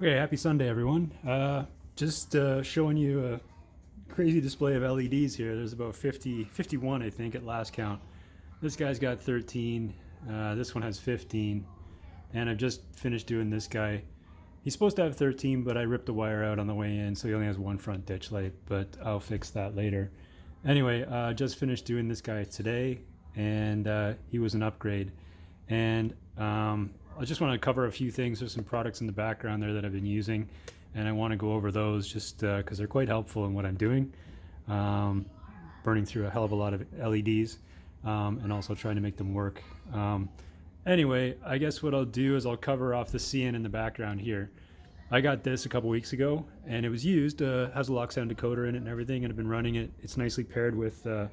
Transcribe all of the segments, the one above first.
Okay, happy Sunday, everyone. Just showing you a crazy display of LEDs here. There's about 50, 51, I think, at last count. This guy's got 13. This one has 15. And I've just finished doing this guy. He's supposed to have 13, but I ripped the wire out on the way in, so he only has one front ditch light, but I'll fix that later. Anyway, just finished doing this guy today, and he was an upgrade. And I just want to cover a few things. There's some products in the background there that I've been using, and I want to go over those just because they're quite helpful in what I'm doing. Burning through a hell of a lot of LEDs and also trying to make them work. Anyway, I guess what I'll do is I'll cover off the CN in the background here. I got this a couple weeks ago, and it was used, has a lock sound decoder in it and everything, and I've been running it. It's nicely paired with the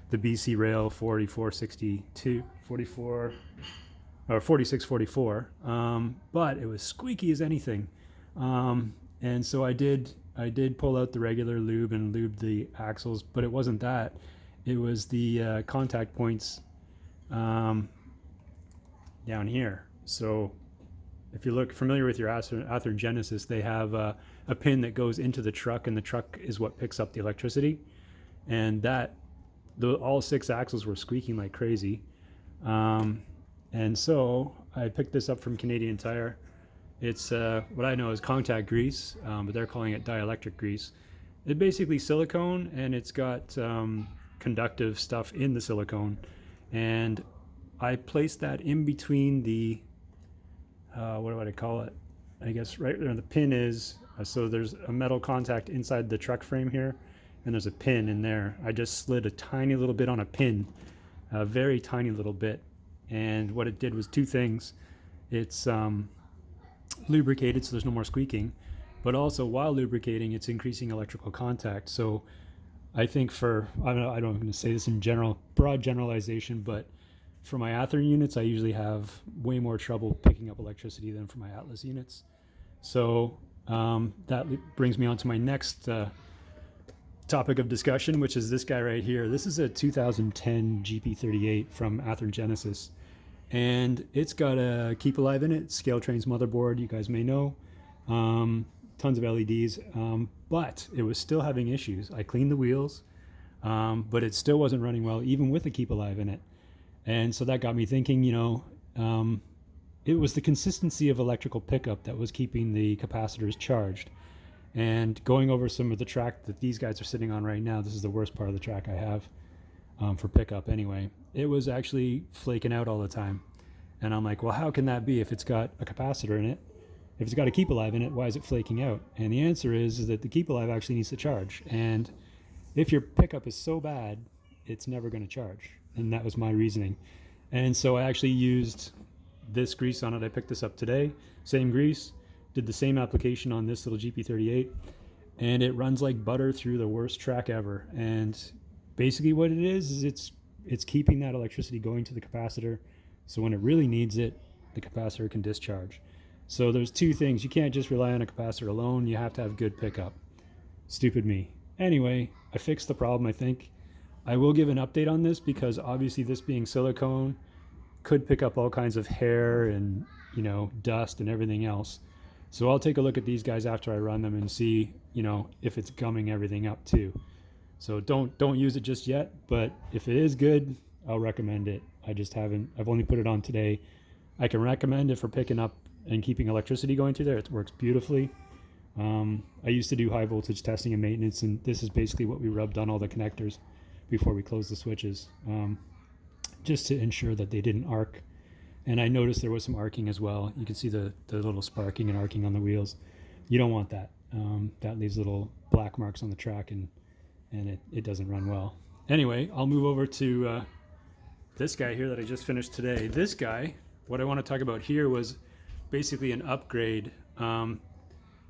BC Rail 4462, 44, or 4644, but it was squeaky as anything. And so I did pull out the regular lube and lube the axles, but it wasn't that. It was the contact points down here. So if you look familiar with your Athearn Genesis, they have a pin that goes into the truck, and the truck is what picks up the electricity. And that all 6 axles were squeaking like crazy. And so I picked this up from Canadian Tire. It's what I know is contact grease, but they're calling it dielectric grease. It's basically silicone, and it's got conductive stuff in the silicone. And I placed that in between the, what would I call it? I guess right where the pin is. So there's a metal contact inside the truck frame here, and there's a pin in there. I just slid a tiny little bit on a pin, a very tiny little bit. And what it did was 2 things. It's lubricated, so there's no more squeaking, but also while lubricating, it's increasing electrical contact. So I think I don't know, I'm going to say this in general, broad generalization, but for my Athearn units, I usually have way more trouble picking up electricity than for my Atlas units. So that brings me on to my next topic of discussion, which is this guy right here. This is a 2010 GP38 from Athearn Genesis, and it's got a Keep Alive in it, Scale Trains motherboard, you guys may know. Tons of LEDs, but it was still having issues. I cleaned the wheels, but it still wasn't running well, even with a Keep Alive in it. And so that got me thinking, it was the consistency of electrical pickup that was keeping the capacitors charged. And going over some of the track that these guys are sitting on right now, this is the worst part of the track I have for pickup anyway. It was actually flaking out all the time. And I'm like, well, how can that be if it's got a capacitor in it? If it's got a Keep Alive in it, why is it flaking out? And the answer is that the Keep Alive actually needs to charge. And if your pickup is so bad, it's never going to charge. And that was my reasoning. And so I actually used this grease on it. I picked this up today, same grease, did the same application on this little GP38, and it runs like butter through the worst track ever. And basically what it is it's keeping that electricity going to the capacitor, so when it really needs it, the capacitor can discharge. So there's 2 things. You can't just rely on a capacitor alone. You have to have good pickup. Stupid me. Anyway, I fixed the problem, I think. I will give an update on this because obviously this being silicone could pick up all kinds of hair and, dust and everything else. So I'll take a look at these guys after I run them and see, if it's gumming everything up too. So don't use it just yet, but if it is good, I'll recommend it. I've only put it on today. I can recommend it for picking up and keeping electricity going through there. It works beautifully. I used to do high voltage testing and maintenance, and this is basically what we rubbed on all the connectors before we closed the switches, just to ensure that they didn't arc. And I noticed there was some arcing as well. You can see the little sparking and arcing on the wheels. You don't want that. That leaves little black marks on the track, and it doesn't run well. Anyway, I'll move over to this guy here that I just finished today. This guy, what I want to talk about here was basically an upgrade.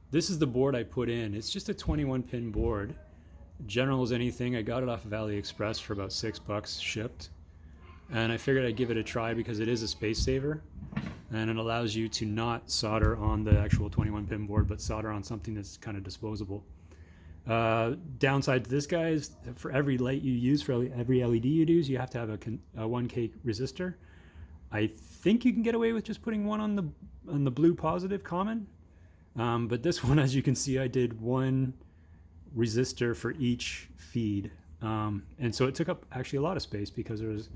This is the board I put in. It's just a 21-pin board. General as anything. I got it off of AliExpress for about $6 shipped. And I figured I'd give it a try because it is a space saver, and it allows you to not solder on the actual 21-pin board, but solder on something that's kind of disposable. Downside to this guy is for every light you use, for every LED you use, you have to have a 1K resistor. I think you can get away with just putting one on the blue positive common, But this one, as you can see, I did one resistor for each feed. And so it took up actually a lot of space because there was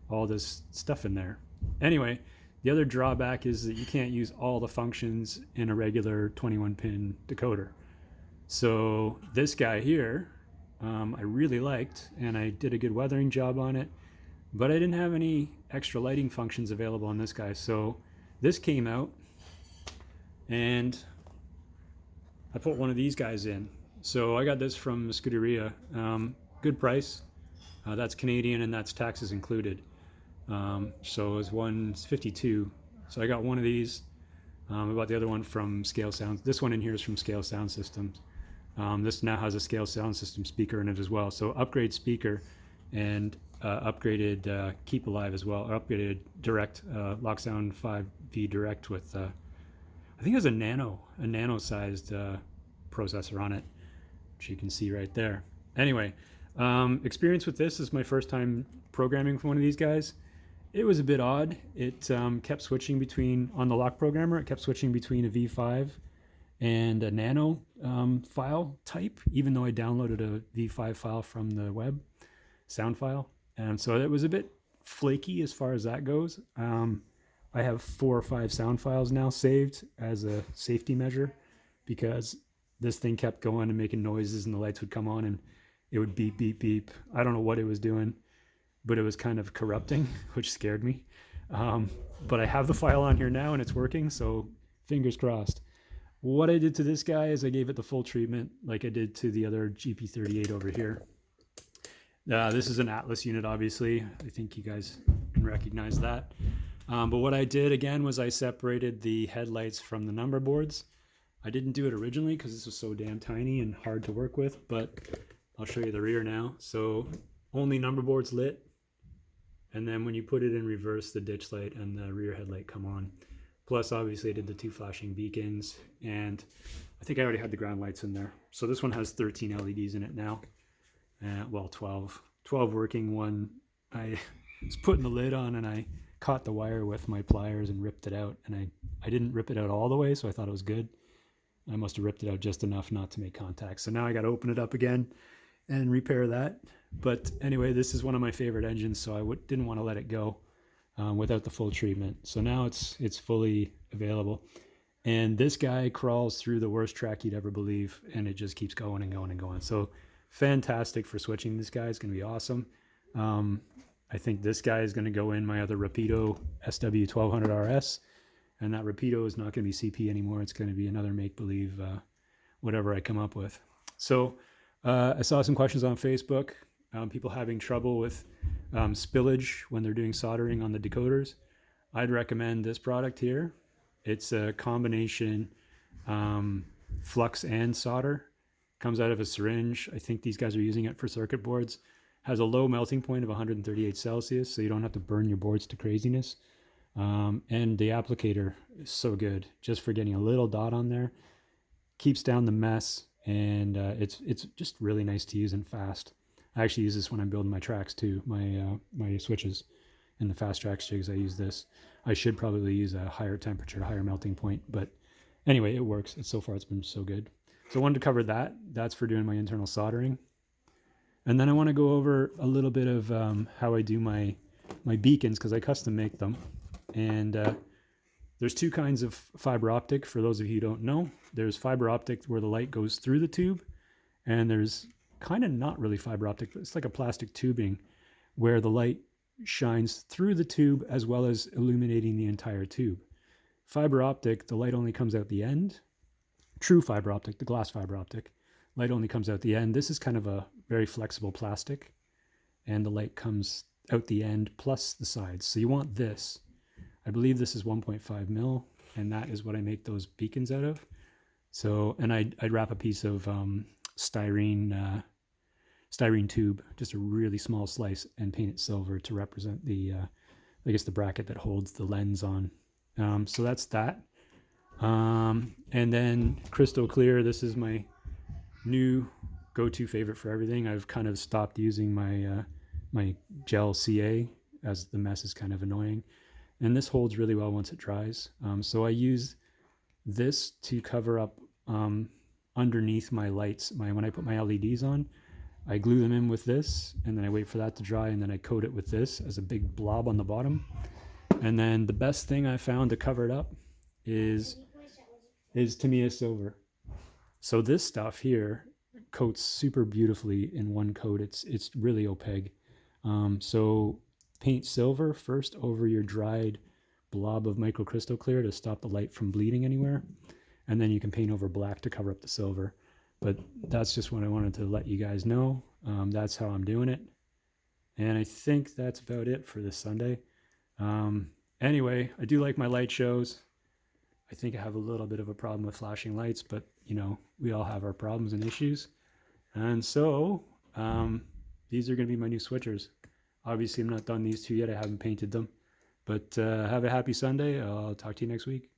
all this stuff in there. Anyway, the other drawback is that you can't use all the functions in a regular 21 pin decoder. So this guy here, I really liked, and I did a good weathering job on it, but I didn't have any extra lighting functions available on this guy. So this came out, and I put one of these guys in. So I got this from Scuderia. Good price. That's Canadian, and that's taxes included. So it was $152. So I got one of these. I bought the other one from Scale Sound. This one in here is from Scale Sound Systems. This now has a Scale Sound System speaker in it as well. So upgrade speaker and upgraded Keep Alive as well, or upgraded Direct, Locksound 5V Direct with, I think it has a nano-sized processor on it, which you can see right there. Anyway, experience with this is my first time programming for one of these guys. It was a bit odd. It kept switching between, on the lock programmer, it kept switching between a V5 and a nano file type, even though I downloaded a V5 file from the web, sound file. And so it was a bit flaky as far as that goes. I have 4 or 5 sound files now saved as a safety measure because this thing kept going and making noises and the lights would come on and it would beep, beep, beep. I don't know what it was doing, but it was kind of corrupting, which scared me. But I have the file on here now and it's working, so fingers crossed. What I did to this guy is I gave it the full treatment like I did to the other GP38 over here. This is an Atlas unit, obviously. I think you guys can recognize that. But what I did again was I separated the headlights from the number boards. I didn't do it originally because this was so damn tiny and hard to work with, but I'll show you the rear now. So only number boards lit. And then when you put it in reverse, the ditch light and the rear headlight come on. Plus, obviously, I did the 2 flashing beacons, and I think I already had the ground lights in there. So this one has 13 LEDs in it now. Well, 12. 12 working. One, I was putting the lid on, and I caught the wire with my pliers and ripped it out. And I didn't rip it out all the way, so I thought it was good. I must have ripped it out just enough not to make contact. So now I got to open it up again and repair that. But anyway, this is one of my favorite engines, so I didn't want to let it go without the full treatment. So now it's fully available. And this guy crawls through the worst track you'd ever believe, and it just keeps going and going and going. So fantastic for switching. This guy is going to be awesome. I think this guy is going to go in my other Rapido SW1200RS, and that Rapido is not going to be CP anymore. It's going to be another make-believe, whatever I come up with. So I saw some questions on Facebook, people having trouble with spillage when they're doing soldering on the decoders. I'd recommend this product here. It's a combination flux and solder. Comes out of a syringe. I think these guys are using it for circuit boards. Has a low melting point of 138 Celsius, so you don't have to burn your boards to craziness. And the applicator is so good, just for getting a little dot on there. Keeps down the mess, and it's just really nice to use and fast. I actually use this when I'm building my tracks too, my switches and the fast tracks jigs. I use this. I should probably use a higher temperature, higher melting point, but anyway, it works. So far, it's been so good. So I wanted to cover that. That's for doing my internal soldering. And then I want to go over a little bit of how I do my beacons, because I custom make them. And there's 2 kinds of fiber optic, for those of you who don't know. There's fiber optic where the light goes through the tube, and there's kind of not really fiber optic, but it's like a plastic tubing where the light shines through the tube as well as illuminating the entire tube. Fiber optic, the light only comes out the end. True fiber optic, the glass fiber optic, light only comes out the end. This is kind of a very flexible plastic, and the light comes out the end plus the sides. So you want this. I believe this is 1.5 mil, and that is what I make those beacons out of. So, and I'd wrap a piece of styrene tube, just a really small slice, and paint it silver to represent the, I guess the bracket that holds the lens on. So that's that. And then crystal clear. This is my new go-to favorite for everything. I've kind of stopped using my my gel CA as the mess is kind of annoying, and this holds really well once it dries. So I use this to cover up underneath my lights. When I put my LEDs on, I glue them in with this, and then I wait for that to dry, and then I coat it with this as a big blob on the bottom. And then the best thing I found to cover it up is Tamiya silver. So this stuff here coats super beautifully in one coat. It's really opaque. So paint silver first over your dried blob of microcrystal clear to stop the light from bleeding anywhere, and then you can paint over black to cover up the silver. But that's just what I wanted to let you guys know. That's how I'm doing it, and I think that's about it for this Sunday. Anyway, I do like my light shows. I think I have a little bit of a problem with flashing lights, but you know, we all have our problems and issues. And so these are going to be my new switchers. Obviously I'm not done these two yet, I haven't painted them, but have a happy Sunday. I'll talk to you next week.